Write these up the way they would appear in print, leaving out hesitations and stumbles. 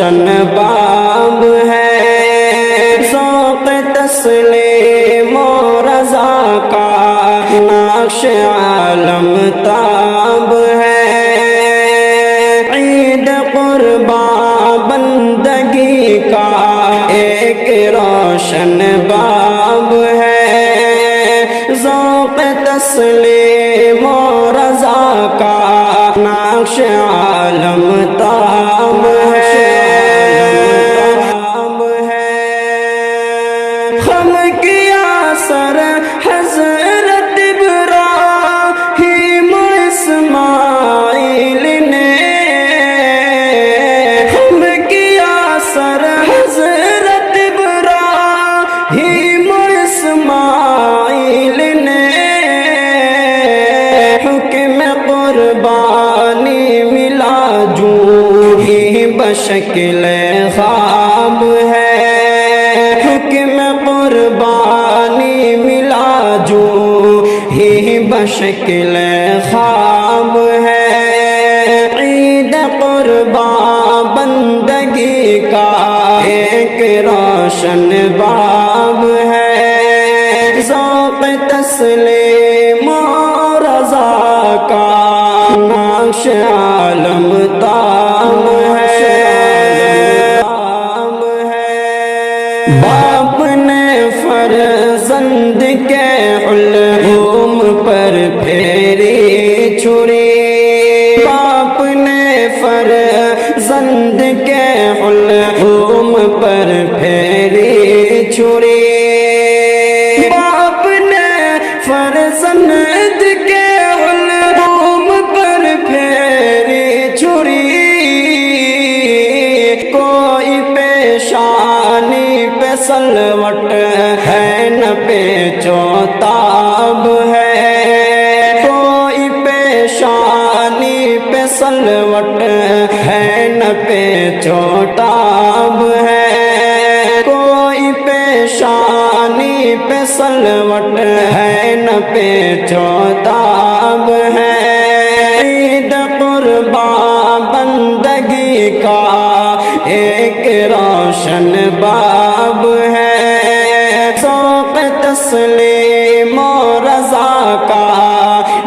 روشن باب ہے، ذوق تسلیم و رضا کا نقش عالم تاب ہے، عید قربان بندگی کا ایک روشن باب ہے، ذوق تسلیم و رضا کا نقش عالم تاب ہے، خم کیا سر حضرت ابراہیم اسماعیل نے، خم کیا سر حضرت ابراہیم اسماعیل نے، حکم قربانی ملا جو ہی بشکل خواب ہے، حکم قربانی ملا جو ہی بشکل خواب ہے، عید قربان بندگی کا ایک روشن باب ہے، ذوق تسلیم و رضا کا نقش عالم تاب ہے، باپ نے فرزند کے حلقوم پر پھیری چھری، باپ نے فرزند کے حلقوم پر پھیری چھری، باپ نے فرزند کے حلقوم پر پھیری چھری، کوئی پیشانی پہ سلوٹ ہے نہ پیچو تاب ہے، کوئی پیشانی پہ سلوٹ ہے نہ پیچو تاب ہے، کوئی پیشانی پہ سلوٹ ہے نہ پیچو تاب ہے، عید قربان بندگی کا ایک روشن باب ہے، ذوق تسلیم و رضا کا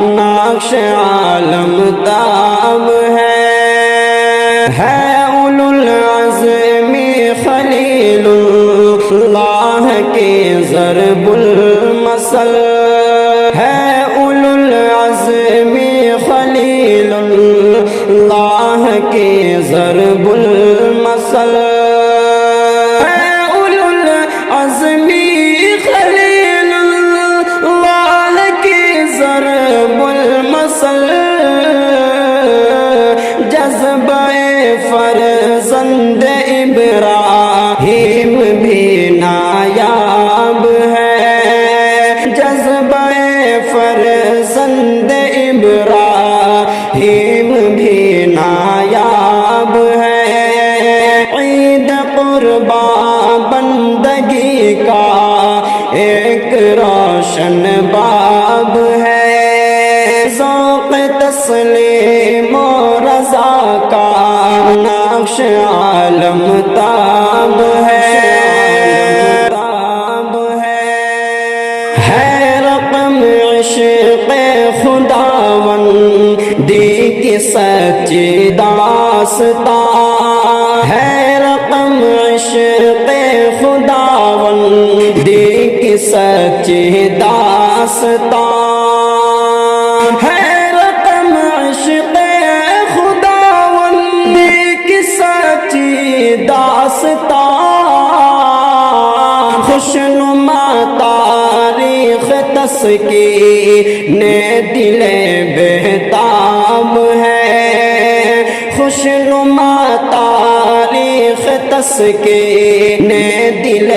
نقش عالم تاب ہے، اولو العزم خلیل اللہ کی ضرب المثل، ہے اولو العزم خلیل اللہ کی ضرب المثل، ہے اولو العزم خلیل اللہ کی ضرب المثل، جذبہ فرزند ابراہیم بھی نایاب ہے، جذبہ فرزند ابراہیم بھی نایاب ہے، عید قربان بندگی کا ایک روشن باب ہے، ذوق تسلیم و رضا کا نقش عالم تاب ہے، رقم عشق خداوندی کی سچی داستان، ہے رقم عشق خداوندی کی سچی داستان، ہے رقم عشق خداوندی کی سچی داستان، خوشنما تاریخ تسکین دل بہتاب ہے، خوشنما تاریخ تسکین دل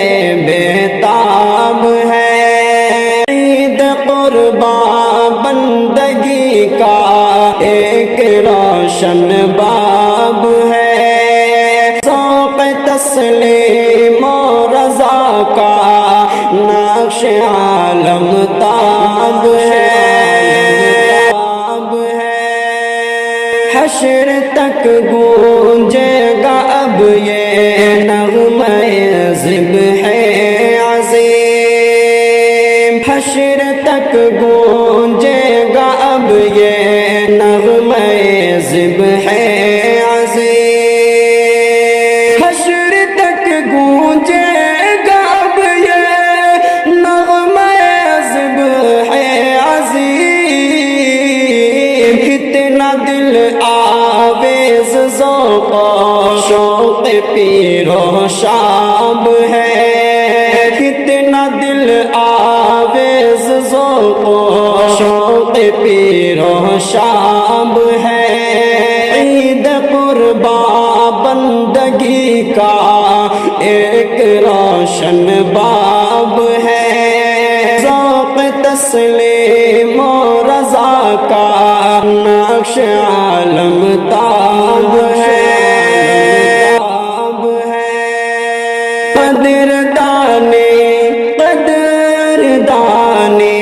بہتاب ہے، عید قربان بندگی کا ایک روشن باب ہے، ذوق تسلیم و رضا کا نقش عالم تاب ہے، حشر تک گونجے گا اب اب یہ نغمہ ذبح عظیم، حشر تک گونجے گا اب یہ نغمہ ذبح عظیم، حشر تک گونجے گا اب یہ نغمہ ذبح عظیم، کتنا دل آویز ذوق و شوق پیر و شاب ہے، کتنا دل آویز ذوق و شوق پیر و شاب ہے، عید قرباں بندگی کا ایک روشن باب ہے، ذوق تسلیم و رضا کا نقش عالم تاب ہے، قدردانی قدردانی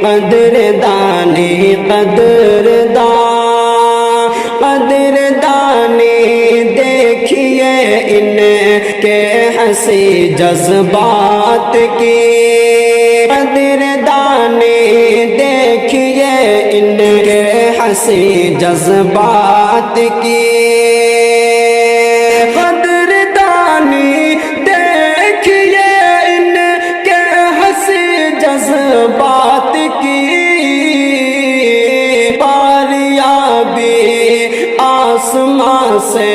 قدردانی قدردانی دیکھیے ان کے ہنسی جذبات کی، قدردانی دیکھیے ان کے ہنسی جذبات کی، قدردانی دیکھیے ان کے ہنسی جذبات کی، پاریابی آسمان سے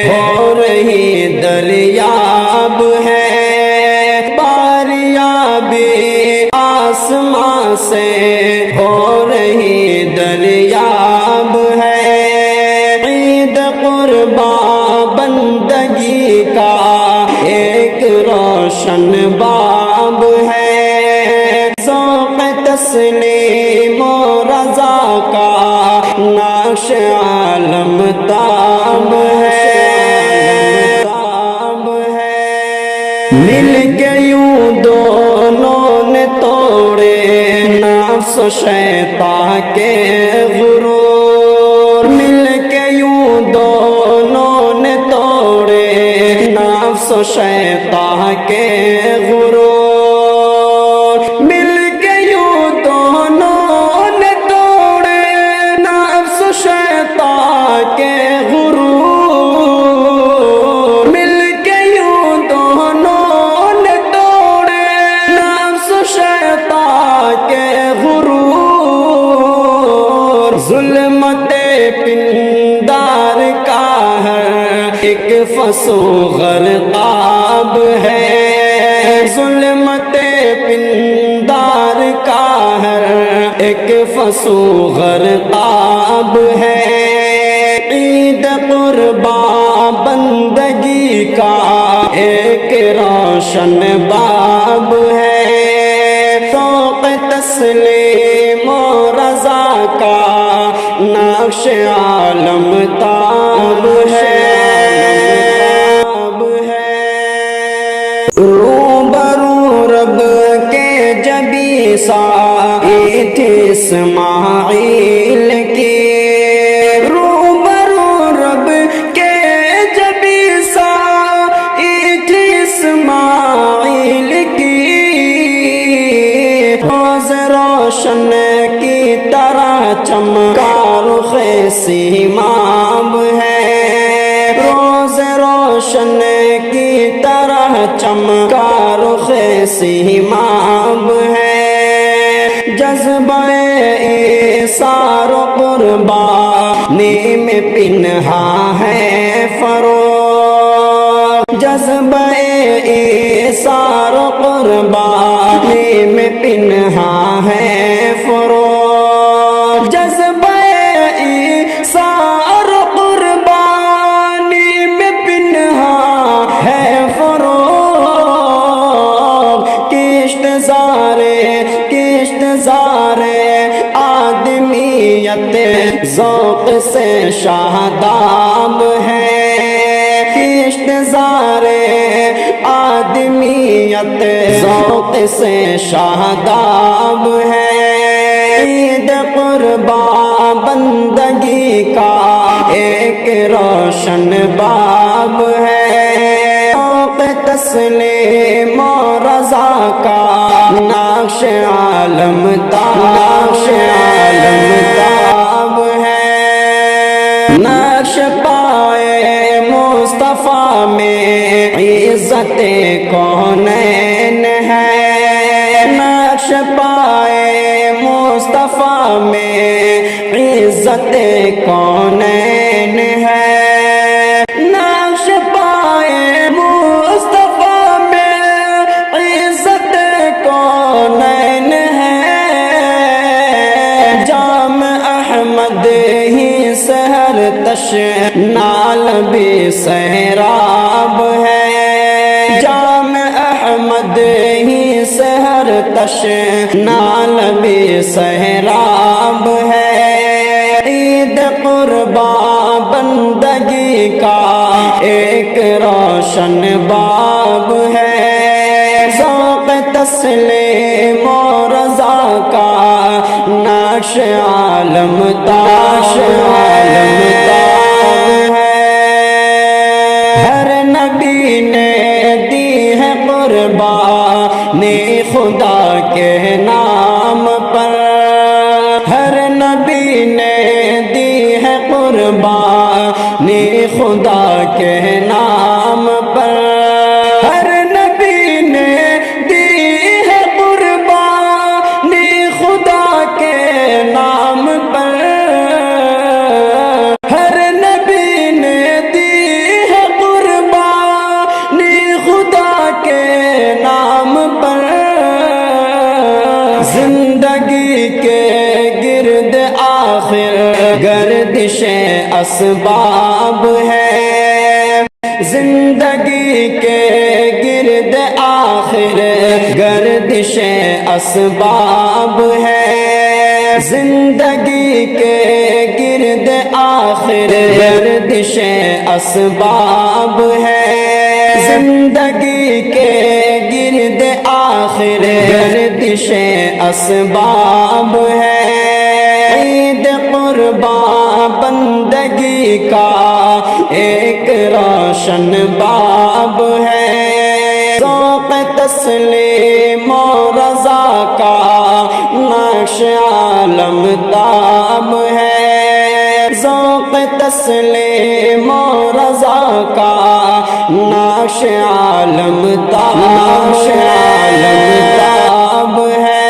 ہو رہی دریاب ہے، پاریابی آسمان سے ہو رہی دریاب ہے، عید قرباں بندگی کا ایک روشن باب ہے، ذوق تسلیم و رضا کا نقش عالم تاب ہے، مل کے یوں دونوں نے توڑے نفس و شیطان کے غرور، مل کے یوں دونوں نے توڑے نفس و شیطان کے غرور، مل کے یوں دونوں نے توڑے نفس و شیطان کے غرور، مل کے یوں دونوں نے توڑے نفس و شیطان کے غرور، ظلمت پندار کا ہر ایک فسو غرقاب ہے، ظلمت پندار کا ہر ایک فسو غرقاب ہے، عید قرباں بندگی کا ایک روشن باب ہے، ذوق تسلیم و رضا کا نقش عالم تاب ہے، روبرو رب کے جبی ساعت اسماعیل کی، روبرو رب کے جبی ساعت اسماعیل کی، روز روشن کی طرح چمکا رخ سیماب ہے، روز روشن کی طرح چمکا رخ سیماب ہے، جذبہ ایثار و قربانی میں پنہا ہے فروغ، جذبہ ایثار و قربانی میں پنہا ہے فروغ، جذبہ ایثار و قربانی میں پنہا ہے فروغ، کشت زارے آدمیت ذوق سے شاداب ہے، کشت زارے آدمیت ذوق سے شاداب ہے، عید قرباں بندگی کا ایک روشن باب ہے، تسلیم و رضا کا نقش عالم تاب ہے، نقش پائے مصطفیٰ میں عزت کونین ہے، نقش پائے مصطفیٰ میں عزت کونین ہے، نقش پائے مصطفیٰ میں عزت کونین ہے، جام احمد ہی سحر تش نال بھی سیراب ہے، جام احمد ہی سحر تش نال بھی سیراب ہے، عید قرباں بندگی کا ایک روشن باب ہے، ذوق تسلیم و رضا کا نقش عالم تاب ہے، ہر نبی نے دی ہے قربانی خدا کے نام پر، ہر نبی نے دی ہے قربانی خدا کے نام پر، ہر نبی نے دی ہے قربانی خدا کے نام پر، ہر نبی نے دی ہے قربانی خدا کے نام پر، زندگی کے گرد آخر گردش اسباب ہے، زندگی کے گرد آخر گردش اسباب ہے، زندگی کے گرد آخر گردش اسباب ہے، زندگی کے گرد آخر گردش اسباب ہے، عید قرباں بندگی کا ایک روشن باب ہے، ذوق تسلیم و رضا کا نقش عالم تاب ہے، ذوق تسلیم و رضا کا نقش عالم تاب ہے،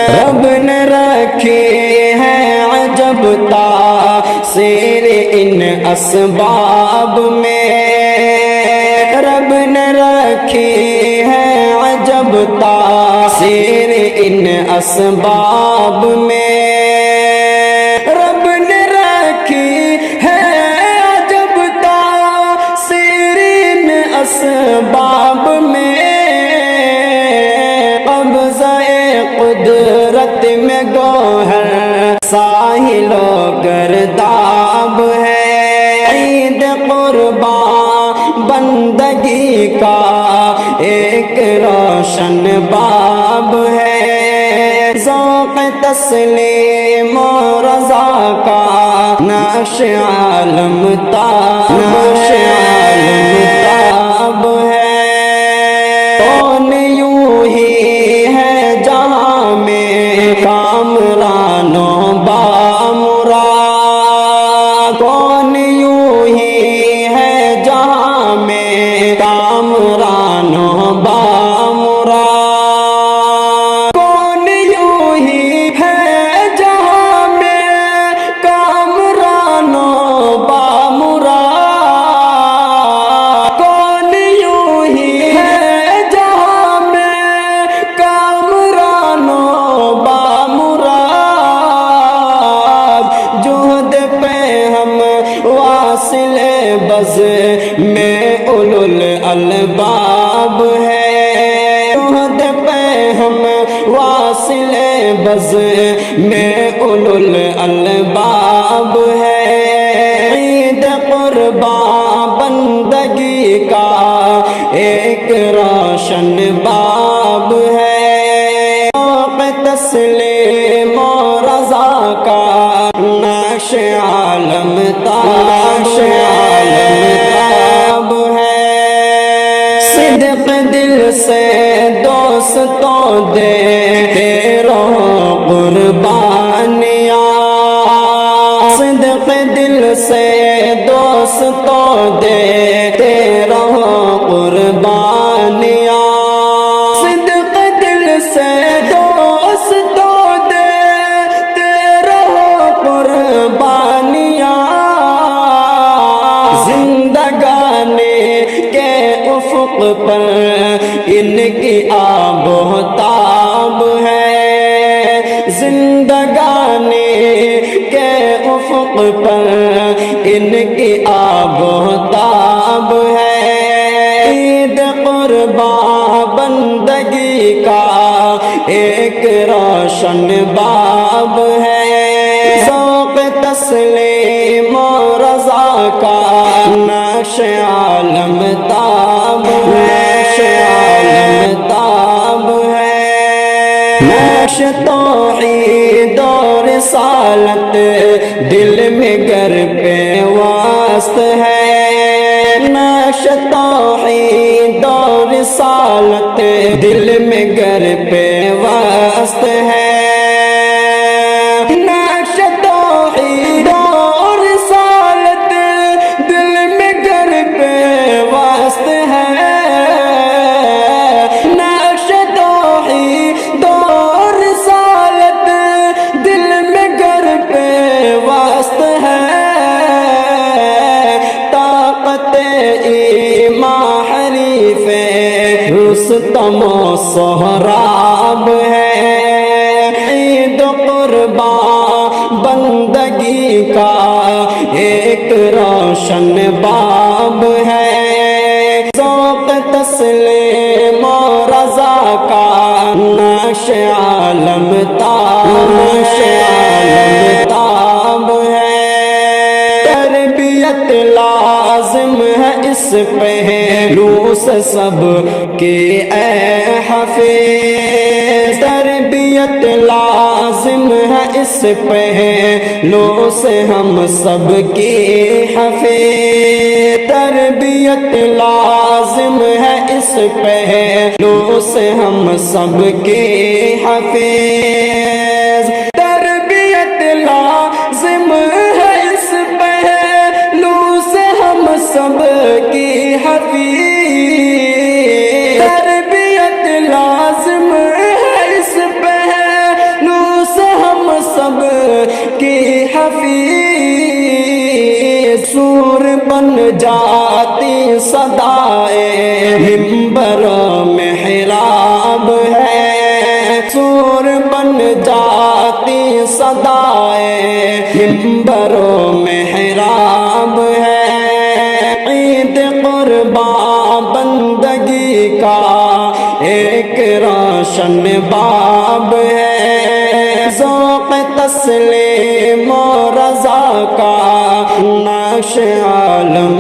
رب نے رکھی ہے عجب تاثیر ان اسباب میں، رب نے رکھی ہے عجب تاثیر ان اسباب میں، رب نے رکھی ہے عجب تاثیر ان اسباب میں، قبضہ قدرت میں گوہر ساحل و گرداب ہے، عید قرباں بندگی کا ایک روشن باب ہے، ذوق تسلیم و رضا کا نقش عالم تاب ہے، کون یوں ہی ہے جہاں میں کامرانوں بامراد، کون یوں ہی ہے جہاں میں کامرانوں بامراد، کون یوں ہی ہے جہاں میں کامرانوں بامراد، کون یوں ہی ہے جہاں میں کامرانوں بامراد، جہد پہ ہم واصل بز میں اولو الالباب ہے، جہد پہ ہم واصل بز میں اولو الالباب ہے، عید قرباں بندگی کا ایک روشن باب ہے، ذوق تسلیم و رضا کا نقش عالم تاب ہے، دوستوں دیتے رہو قربانیاں، صدق دل سے دوستوں دیتے رہو قربانیاں، صدق دل سے دوستوں دیتے رہو قربانیاں، زندگانی کے افق پر ان کی آب و تاب ہے، زندگانی کے افق پر ان کی آب و تاب ہے، عید قرباں بندگی کا ایک روشن باب ہے، ذوق تسلیم و رضا کا نقش عالم تاب ہے، نقش عالم تاب ہے، نقش توحید و رسالت دل میں گر پہ واسط ہے، نقش توحید و رسالت دل میں گر پہ واسط ہے، نقش توحید و رسالت دل میں گر پہ واسط ہے، نقش توحید و رسالت دل میں گر پہ واسط ہے، طاقت ایمان حریف رستم و سہراب ہے، عید قرباں بندگی کا ایک روشن باب ہے، ذوق تسلیم و رضا کا نقش عالم تاب، نقش عالم تاب ہے، تربیت لازم ہے اس پہلو سے سب کے اے حفیظ، تربیت لازم ہے اس پہلو سے ہم سب کی حفیظ، تربیت لازم ہے اس پہلو سے ہم سب کی حفیظ، تربیت لازم ہے اس پہلو سے ہم سب کی حفیظ، تربیت لازم ہے اس پہلو سے ہم سب کی حفیظ، سور بن جاتی صدائے منبر میں محراب ہے، سور بن جاتی صدائے منبر میں محراب ہے، عید قرباں بندگی کا ایک روشن باب ہے، ذوق تسلیم و رضا کا نقش عالم